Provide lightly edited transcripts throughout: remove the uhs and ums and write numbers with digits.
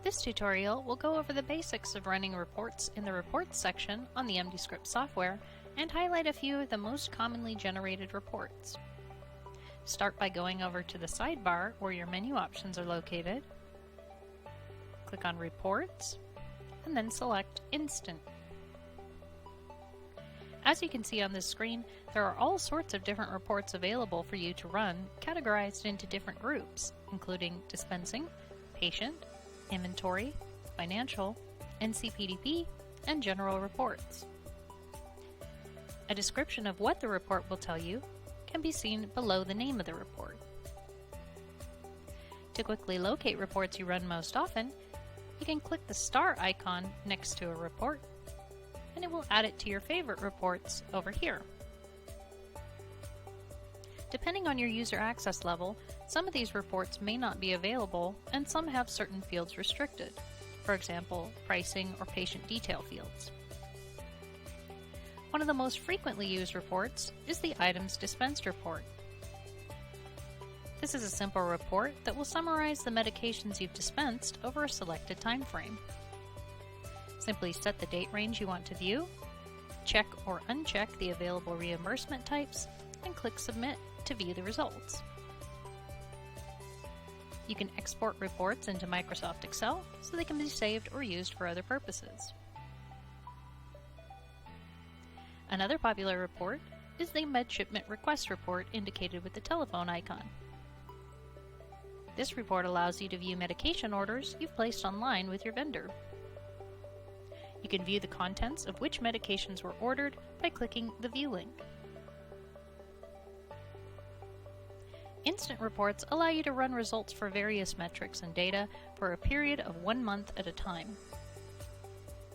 This tutorial will go over the basics of running reports in the Reports section on the MDScripts software and highlight a few of the most commonly generated reports. Start by going over to the sidebar where your menu options are located. Click on Reports and then select Instant. As you can see on this screen, there are all sorts of different reports available for you to run, categorized into different groups, including dispensing, patient, inventory, financial, NCPDP, and general reports. A description of what the report will tell you can be seen below the name of the report. To quickly locate reports you run most often, you can click the star icon next to a report, and it will add it to your favorite reports over here. Depending on your user access level, some of these reports may not be available and some have certain fields restricted, for example, pricing or patient detail fields. One of the most frequently used reports is the Items Dispensed report. This is a simple report that will summarize the medications you've dispensed over a selected time frame. Simply set the date range you want to view, check or uncheck the available reimbursement types, and click Submit to view the results. You can export reports into Microsoft Excel so they can be saved or used for other purposes. Another popular report is the Med Shipment Request report indicated with the telephone icon. This report allows you to view medication orders you've placed online with your vendor. You can view the contents of which medications were ordered by clicking the View link. Instant reports allow you to run results for various metrics and data for a period of 1 month at a time.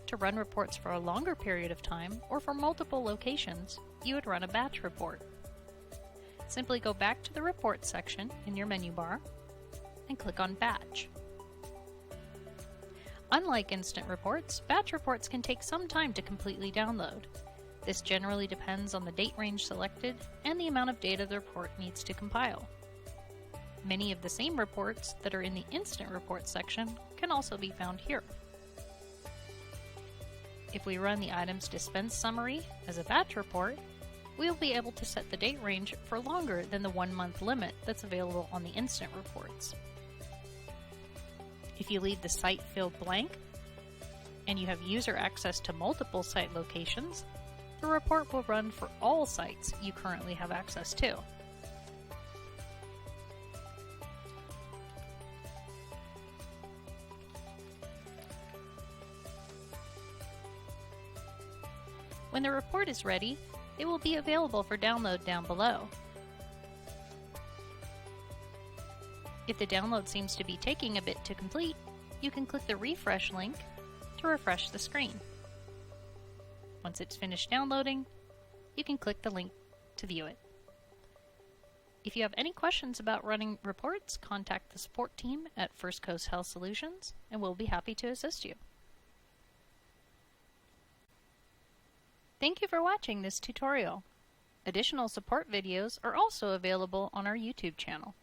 To run reports for a longer period of time or for multiple locations, you would run a batch report. Simply go back to the Reports section in your menu bar and click on Batch. Unlike instant reports, batch reports can take some time to completely download. This generally depends on the date range selected and the amount of data the report needs to compile. Many of the same reports that are in the Instant Reports section can also be found here. If we run the Items Dispensed summary as a batch report, we will be able to set the date range for longer than the 1 month limit that's available on the Instant Reports. If you leave the site field blank and you have user access to multiple site locations, the report will run for all sites you currently have access to. When the report is ready, it will be available for download down below. If the download seems to be taking a bit to complete, you can click the refresh link to refresh the screen. Once it's finished downloading, you can click the link to view it. If you have any questions about running reports, contact the support team at First Coast Health Solutions, and we'll be happy to assist you. Thank you for watching this tutorial. Additional support videos are also available on our YouTube channel.